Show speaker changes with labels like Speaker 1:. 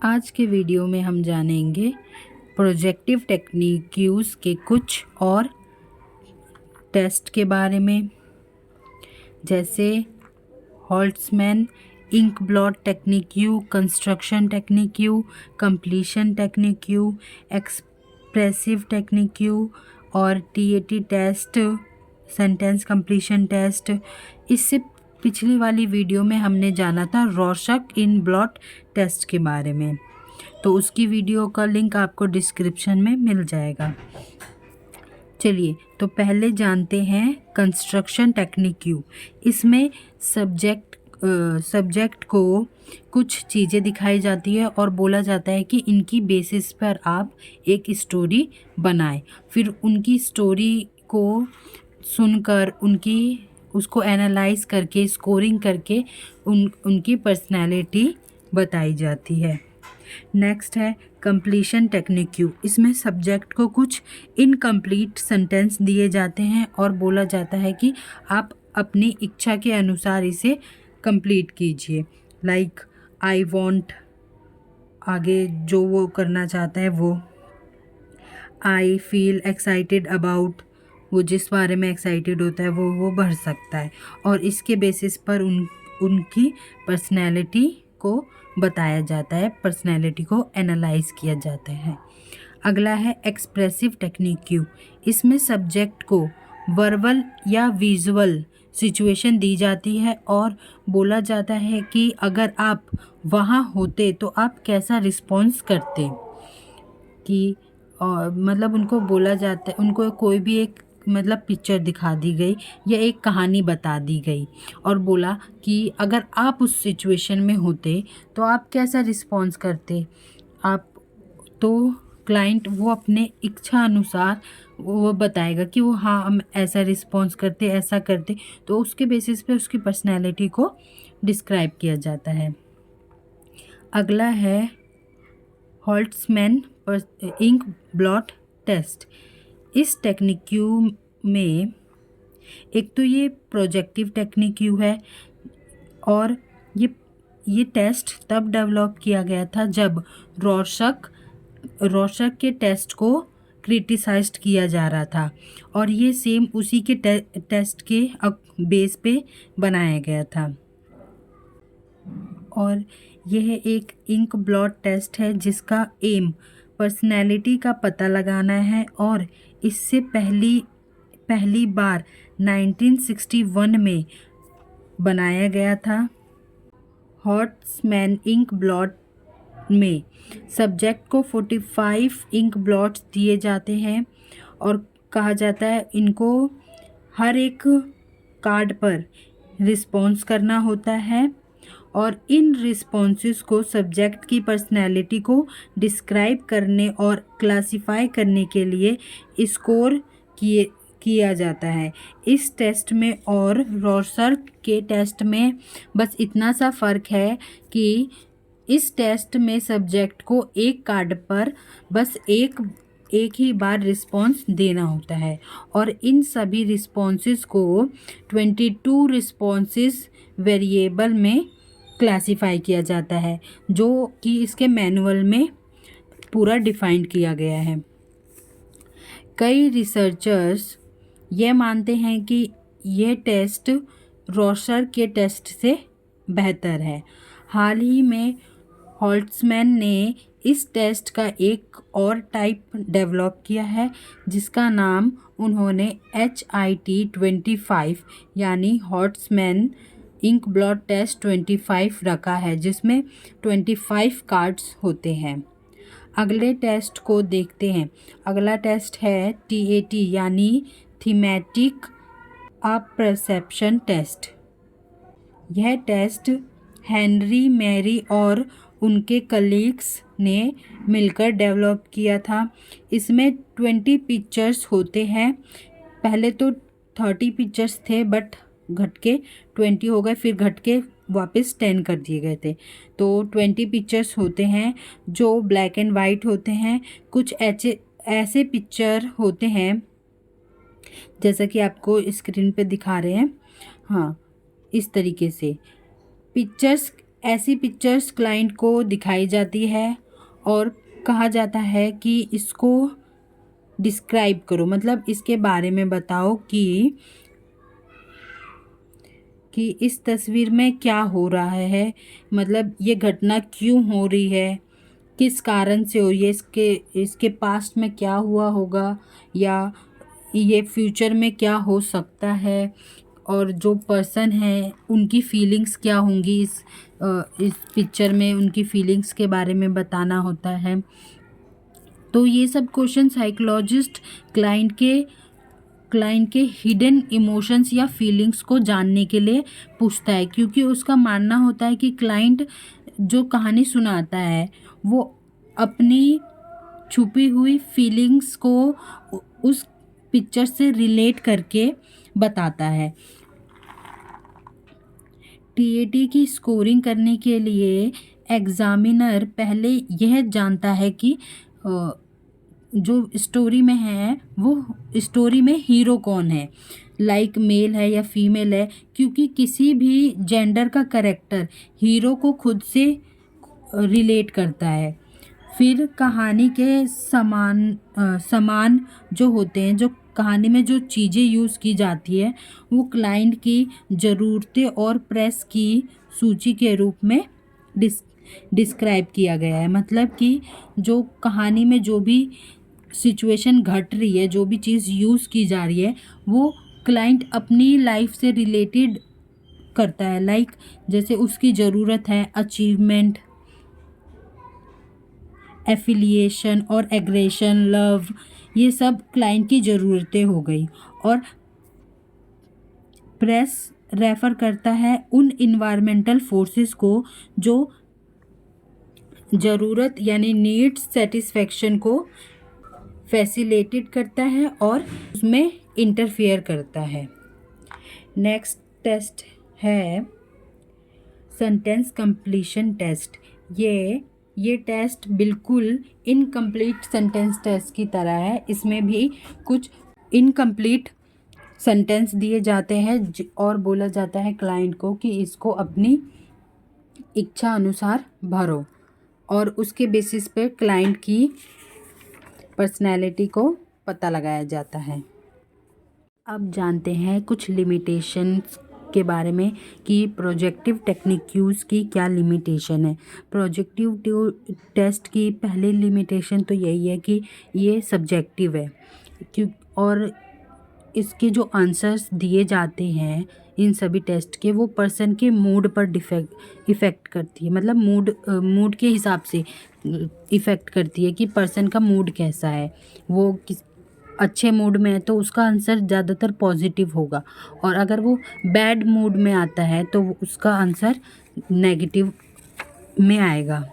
Speaker 1: आज के वीडियो में हम जानेंगे प्रोजेक्टिव टेक्निक यूज़ के कुछ और टेस्ट के बारे में, जैसे Holtzman ink blot technique you, construction technique you, completion technique you, expressive technique you और TAT test, sentence completion test. इससे पिछली वाली वीडियो में हमने जाना था रॉर्शक इन ब्लॉट टेस्ट के बारे में, तो उसकी वीडियो का लिंक आपको डिस्क्रिप्शन में मिल जाएगा। चलिए तो पहले जानते हैं कंस्ट्रक्शन टेक्निक यू। इसमें सब्जेक्ट को कुछ चीज़ें दिखाई जाती है और बोला जाता है कि इनकी बेसिस पर आप एक स्टोरी बनाएं। फिर उनकी स्टोरी को सुनकर उसको एनालाइज करके स्कोरिंग करके उनकी पर्सनैलिटी बताई जाती है। नेक्स्ट है कंप्लीशन टेक्निक यू। इसमें सब्जेक्ट को कुछ इनकम्प्लीट सेंटेंस दिए जाते हैं और बोला जाता है कि आप अपनी इच्छा के अनुसार इसे कंप्लीट कीजिए। लाइक आई वॉन्ट, आगे जो वो करना चाहता है वो। आई फील एक्साइटेड अबाउट, वो जिस बारे में एक्साइटेड होता है वो भर सकता है और इसके बेसिस पर उनकी पर्सनैलिटी को बताया जाता है, पर्सनैलिटी को एनालाइज किया जाता है। अगला है एक्सप्रेसिव टेक्निक यू। इसमें सब्जेक्ट को वर्बल या विजुअल सिचुएशन दी जाती है और बोला जाता है कि अगर आप वहाँ होते तो आप कैसा रिस्पॉन्स करते, कि मतलब उनको बोला जाता है, उनको कोई भी एक मतलब पिक्चर दिखा दी गई या एक कहानी बता दी गई और बोला कि अगर आप उस सिचुएशन में होते तो आप कैसा रिस्पॉन्स करते। आप तो क्लाइंट वो अपने इच्छा अनुसार वो बताएगा कि वो हाँ हम ऐसा रिस्पॉन्स करते, ऐसा करते, तो उसके बेसिस पे उसकी पर्सनैलिटी को डिस्क्राइब किया जाता है। अगला है हॉल्ट्समैन इंक ब्लॉट टेस्ट। इस टेक्निक यू में एक तो ये प्रोजेक्टिव टेक्निक यू है और ये टेस्ट तब डेवलप किया गया था जब रॉर्शक के टेस्ट को क्रिटिसाइज्ड किया जा रहा था और ये सेम उसी के टेस्ट के बेस पे बनाया गया था। और यह एक इंक ब्लॉट टेस्ट है जिसका एम पर्सनैलिटी का पता लगाना है और इससे पहली बार 1961 में बनाया गया था। हॉल्ट्समैन इंक ब्लॉट में सब्जेक्ट को 45 इंक ब्लॉट्स दिए जाते हैं और कहा जाता है इनको हर एक कार्ड पर रिस्पॉन्स करना होता है और इन रिस्पॉन्सेस को सब्जेक्ट की पर्सनैलिटी को डिस्क्राइब करने और क्लासिफाई करने के लिए स्कोर किया जाता है। इस टेस्ट में और रॉर्शक के टेस्ट में बस इतना सा फ़र्क है कि इस टेस्ट में सब्जेक्ट को एक कार्ड पर बस एक ही बार रिस्पॉन्स देना होता है और इन सभी रिस्पॉन्सेस को 22 रिस्पॉन्सेस वेरिएबल में क्लासिफाई किया जाता है, जो कि इसके मैनुअल में पूरा डिफाइंड किया गया है। कई रिसर्चर्स ये मानते हैं कि यह टेस्ट रॉर्शक के टेस्ट से बेहतर है। हाल ही में हॉल्ट्समैन ने इस टेस्ट का एक और टाइप डेवलप किया है जिसका नाम उन्होंने HIT25 यानी हॉल्ट्समैन इंक ब्लॉट टेस्ट 25 रखा है, जिसमें 25 कार्ड्स होते हैं। अगले टेस्ट को देखते हैं। अगला टेस्ट है TAT यानी थीमेटिक अपरसेप्शन टेस्ट। यह टेस्ट हेनरी मैरी और उनके कलीग्स ने मिलकर डेवलप किया था। इसमें 20 पिक्चर्स होते हैं। पहले तो 30 पिक्चर्स थे बट घट के 20 हो गए, फिर घट के वापस 10 कर दिए गए थे। तो 20 पिक्चर्स होते हैं जो ब्लैक एंड वाइट होते हैं। कुछ ऐसे पिक्चर होते हैं जैसा कि आपको स्क्रीन पे दिखा रहे हैं, हाँ इस तरीके से पिक्चर्स ऐसी पिक्चर्स क्लाइंट को दिखाई जाती है और कहा जाता है कि इसको डिस्क्राइब करो, मतलब इसके बारे में बताओ कि इस तस्वीर में क्या हो रहा है, मतलब ये घटना क्यों हो रही है, किस कारण से हो रही है, इसके पास्ट में क्या हुआ होगा या ये फ्यूचर में क्या हो सकता है, और जो पर्सन है उनकी फीलिंग्स क्या होंगी, इस पिक्चर में उनकी फीलिंग्स के बारे में बताना होता है। तो ये सब क्वेश्चन साइकोलॉजिस्ट क्लाइंट के हिडन इमोशंस या फीलिंग्स को जानने के लिए पूछता है, क्योंकि उसका मानना होता है कि क्लाइंट जो कहानी सुनाता है वो अपनी छुपी हुई फीलिंग्स को उस पिक्चर से रिलेट करके बताता है। टीएटी की स्कोरिंग करने के लिए एग्जामिनर पहले यह जानता है कि जो स्टोरी में है वो स्टोरी में हीरो कौन है, लाइक मेल है या फीमेल है, क्योंकि किसी भी जेंडर का कैरेक्टर हीरो को खुद से रिलेट करता है। फिर कहानी के समान जो होते हैं, जो कहानी में जो चीज़ें यूज़ की जाती है वो क्लाइंट की ज़रूरतें और प्रेस की सूची के रूप में डिस्क्राइब किया गया है। मतलब कि जो कहानी में जो भी सिचुएशन घट रही है, जो भी चीज़ यूज़ की जा रही है, वो क्लाइंट अपनी लाइफ से रिलेटेड करता है। लाइक जैसे उसकी ज़रूरत है अचीवमेंट, एफिलिएशन और एग्रेशन, लव, ये सब क्लाइंट की ज़रूरतें हो गई। और प्रेस रेफर करता है उन इन्वायरमेंटल फोर्सेस को जो ज़रूरत यानी नीड्स सेटिस्फेक्शन को फैसिलिटेट करता है और उसमें इंटरफेयर करता है। नेक्स्ट टेस्ट है सेंटेंस कंप्लीशन टेस्ट। ये टेस्ट बिल्कुल इनकम्प्लीट सेंटेंस टेस्ट की तरह है। इसमें भी कुछ इनकम्प्लीट सेंटेंस दिए जाते हैं और बोला जाता है क्लाइंट को कि इसको अपनी इच्छा अनुसार भरो, और उसके बेसिस पे क्लाइंट की पर्सनैलिटी को पता लगाया जाता है। अब जानते हैं कुछ लिमिटेशंस के बारे में कि प्रोजेक्टिव टेक्निक यूज़ की क्या लिमिटेशन है। प्रोजेक्टिव टेस्ट की पहली लिमिटेशन तो यही है कि ये सब्जेक्टिव है, और इसके जो आंसर्स दिए जाते हैं इन सभी टेस्ट के, वो पर्सन के मूड पर इफ़ेक्ट करती है। मतलब मूड के हिसाब से इफ़ेक्ट करती है कि पर्सन का मूड कैसा है। वो किस अच्छे मूड में है तो उसका आंसर ज़्यादातर पॉजिटिव होगा, और अगर वो बैड मूड में आता है तो उसका आंसर नेगेटिव में आएगा।